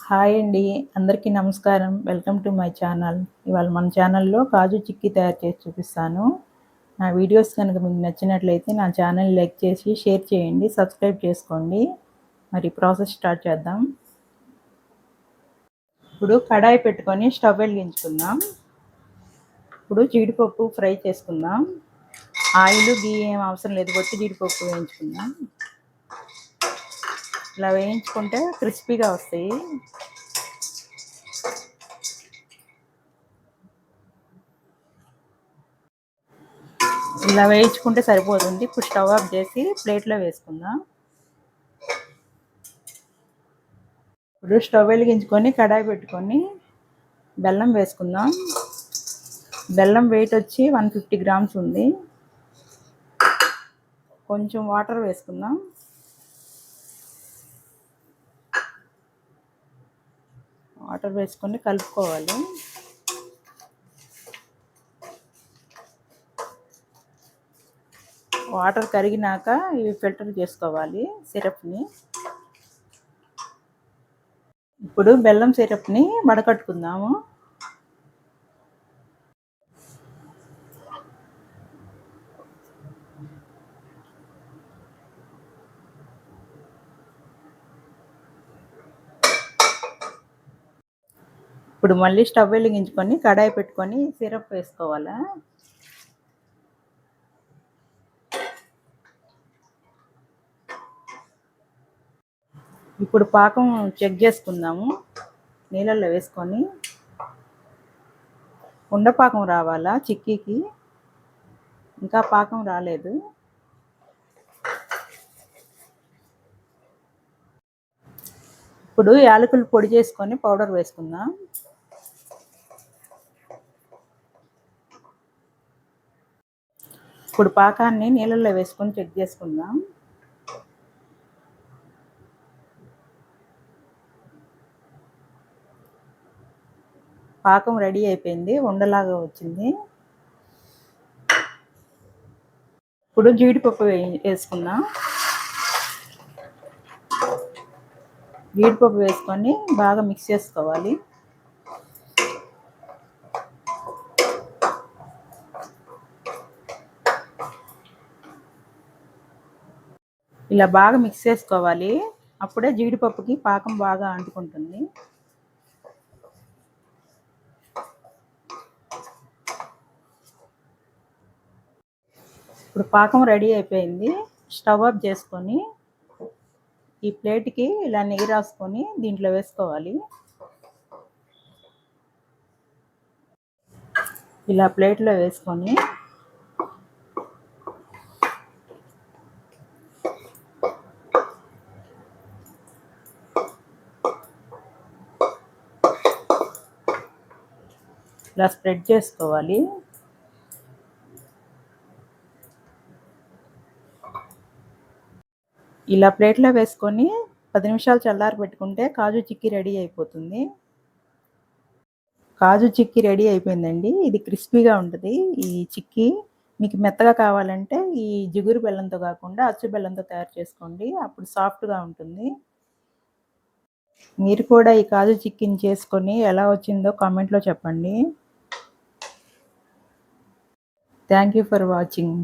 Hi అండి. అందరికీ నమస్కారం. Welcome to my channel. ఇవాళ మన ఛానల్‌లో కాజు చిక్కీ తయారు చేసి చూపిస్తాను. నా వీడియోస్ కనుక మీకు నచ్చినట్లయితే నా ఛానల్ లైక్ చేసి, షేర్ చేయండి, సబ్స్క్రైబ్ చేసుకోండి. మరి ప్రాసెస్ స్టార్ట్ చేద్దాం. ఇప్పుడు కడాయి పెట్టుకొని స్టవ్ వెలిగించుకుందాం. ఇప్పుడు జీడిపప్పు ఫ్రై చేసుకుందాం. ఆయిల్, గీ ఏం అవసరం లేదు. ఒట్టి జీడిపప్పు వేయించుకుందాం. ఇలా వేయించుకుంటే క్రిస్పీగా వస్తాయి. ఇలా వేయించుకుంటే సరిపోతుంది. ఇప్పుడు స్టవ్ ఆఫ్ చేసి ప్లేట్లో వేసుకుందాం. ఇప్పుడు స్టవ్ వెలిగించుకొని కడాయి పెట్టుకొని బెల్లం వేసుకుందాం. బెల్లం వెయిట్ వచ్చి 150 గ్రామ్స్ ఉంది. కొంచెం వాటర్ వేసుకుందాం. వాటర్ వేసుకొని కలుపుకోవాలి. వాటర్ కరిగినాక ఇవి ఫిల్టర్ చేసుకోవాలి సిరప్ని. ఇప్పుడు బెల్లం సిరప్ని వడకట్టుకుందాము. ఇప్పుడు మళ్ళీ స్టవ్ వెలిగించుకొని కడాయి పెట్టుకొని సిరప్ వేసుకోవాలా. ఇప్పుడు పాకం చెక్ చేసుకుందాము. నీళ్ళల్లో వేసుకొని ఉండపాకం రావాలా చిక్కీకి. ఇంకా పాకం రాలేదు. ఇప్పుడు యాలకులు పొడి చేసుకొని పౌడర్ వేసుకుందాం. ఇప్పుడు పాకాన్ని నీళ్ళల్లో వేసుకొని చెక్ చేసుకుందాం. పాకం రెడీ అయిపోయింది. ఉండలాగా వచ్చింది. ఇప్పుడు జీడిపప్పు వేసుకుందాం. జీడిపప్పు వేసుకొని బాగా మిక్స్ చేసుకోవాలి. ఇలా బాగా మిక్స్ చేసుకోవాలి. అప్పుడే జీడిపప్పుకి పాకం బాగా అంటుకుంటుంది. ఇప్పుడు పాకం రెడీ అయిపోయింది. స్టవ్ ఆఫ్ చేసుకొని ఈ ప్లేట్కి ఇలా నెయ్యి రాసుకొని దీంట్లో వేసుకోవాలి. ఇలా ప్లేట్లో వేసుకొని ఇలా స్ప్రెడ్ చేసుకోవాలి. ఇలా ప్లేట్లో వేసుకొని 10 నిమిషాలు చల్లారి పెట్టుకుంటే కాజు చిక్కీ రెడీ అయిపోతుంది. కాజు చిక్కీ రెడీ అయిపోయిందండి. ఇది క్రిస్పీగా ఉంటుంది ఈ చిక్కీ. మీకు మెత్తగా కావాలంటే ఈ జిగురు బెల్లంతో కాకుండా అచ్చు బెల్లంతో తయారు చేసుకోండి. అప్పుడు సాఫ్ట్గా ఉంటుంది. మీరు కూడా ఈ కాజు చిక్కీని చేసుకొని ఎలా వచ్చిందో కామెంట్లో చెప్పండి. Thank you for watching.